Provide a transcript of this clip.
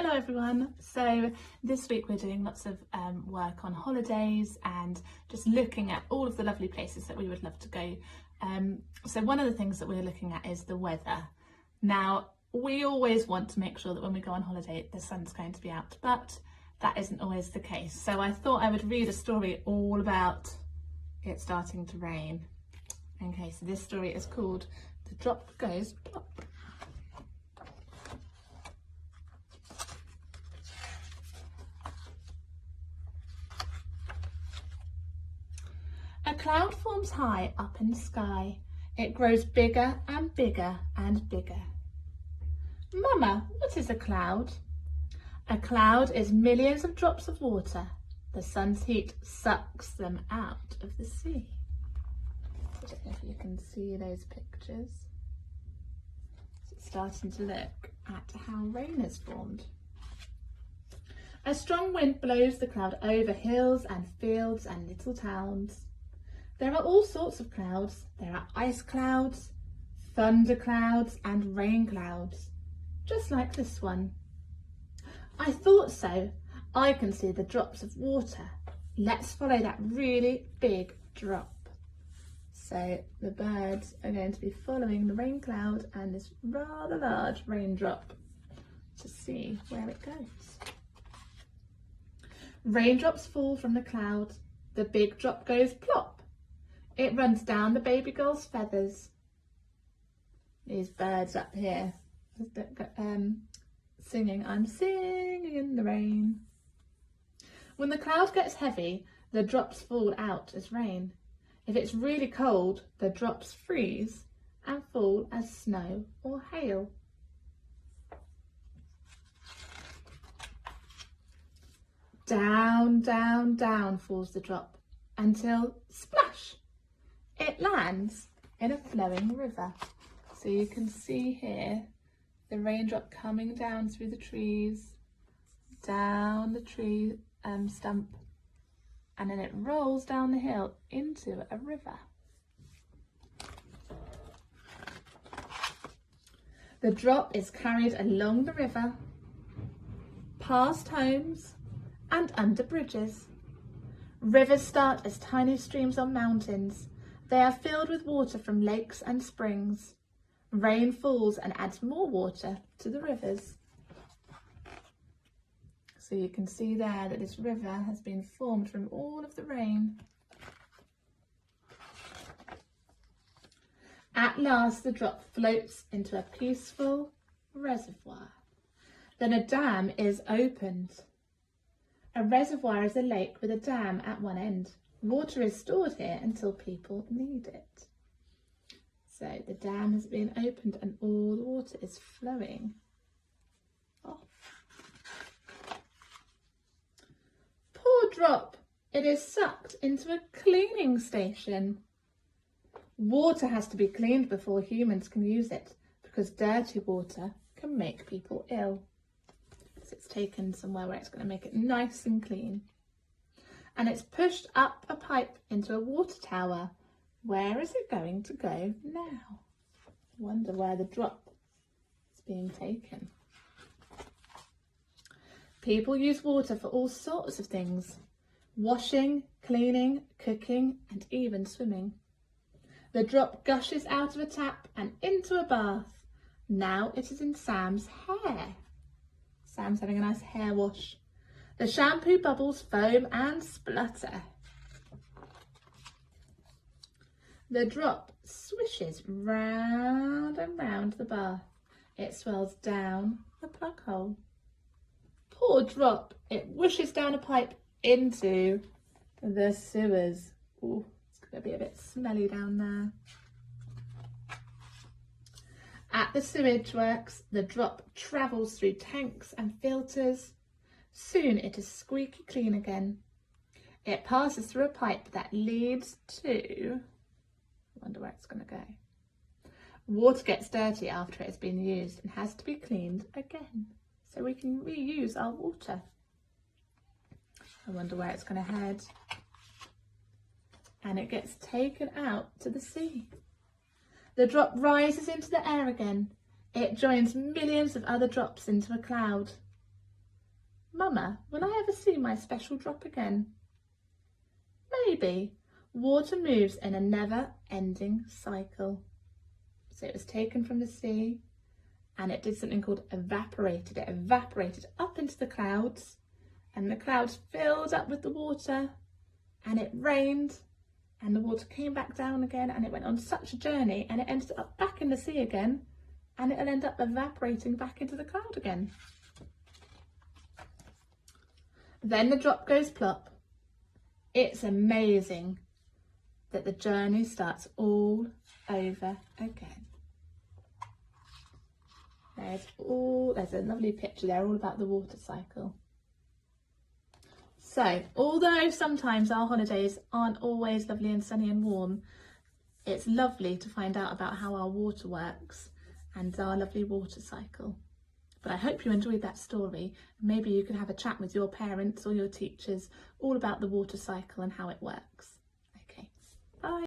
Hello everyone. So this week we're doing lots of work on holidays and just looking at all of the lovely places that we would love to go. So one of the things that we're looking at is the weather. Now we always want to make sure that when we go on holiday the sun's going to be out, but that isn't always the case. So I thought I would read a story all about it starting to rain. Okay, so this story is called The Drop Goes Plop. A cloud forms high up in the sky. It grows bigger and bigger and bigger. Mama, what is a cloud? A cloud is millions of drops of water. The sun's heat sucks them out of the sea. I don't know if you can see those pictures. It's starting to look at how rain is formed. A strong wind blows the cloud over hills and fields and little towns. There are all sorts of clouds. There are ice clouds, thunder clouds and rain clouds, just like this one. I thought so. I can see the drops of water. Let's follow that really big drop. So the birds are going to be following the rain cloud and this rather large raindrop to see where it goes. Raindrops fall from the cloud. The big drop goes plop. It runs down the baby girl's feathers. These birds up here singing, I'm singing in the rain. When the cloud gets heavy, the drops fall out as rain. If it's really cold, the drops freeze and fall as snow or hail. Down, down, down falls the drop until splash! It lands in a flowing river. So you can see here the raindrop coming down through the trees, down the tree stump, and then it rolls down the hill into a river. The drop is carried along the river, past homes and under bridges. Rivers start as tiny streams on mountains. They are filled with water from lakes and springs. Rain falls and adds more water to the rivers. So you can see there that this river has been formed from all of the rain. At last the drop floats into a peaceful reservoir. Then a dam is opened. A reservoir is a lake with a dam at one end. Water is stored here until people need it. So the dam has been opened and all the water is flowing off. Poor drop, it is sucked into a cleaning station. Water has to be cleaned before humans can use it because dirty water can make people ill. So it's taken somewhere where it's going to make it nice and clean. And it's pushed up a pipe into a water tower. Where is it going to go now? I wonder where the drop is being taken. People use water for all sorts of things. Washing, cleaning, cooking and even swimming. The drop gushes out of a tap and into a bath. Now it is in Sam's hair. Sam's having a nice hair wash. The shampoo bubbles foam and splutter. The drop swishes round and round the bath. It swirls down the plug hole. Poor drop, it whooshes down a pipe into the sewers. Ooh, it's going to be a bit smelly down there. At the sewage works, the drop travels through tanks and filters. Soon it is squeaky clean again. It passes through a pipe that leads to, I wonder where it's going to go. Water gets dirty after it has been used and has to be cleaned again. So we can reuse our water. I wonder where it's going to head. And it gets taken out to the sea. The drop rises into the air again. It joins millions of other drops into a cloud. Mama, will I ever see my special drop again? Maybe. Water moves in a never-ending cycle. So it was taken from the sea and it did something called evaporated. It evaporated up into the clouds and the clouds filled up with the water and it rained and the water came back down again and it went on such a journey and it ended up back in the sea again and it'll end up evaporating back into the cloud again. Then the drop goes plop. It's amazing that the journey starts all over again. There's a lovely picture there all about the water cycle. So, although sometimes our holidays aren't always lovely and sunny and warm, it's lovely to find out about how our water works and our lovely water cycle. But I hope you enjoyed that story. Maybe you can have a chat with your parents or your teachers all about the water cycle and how it works.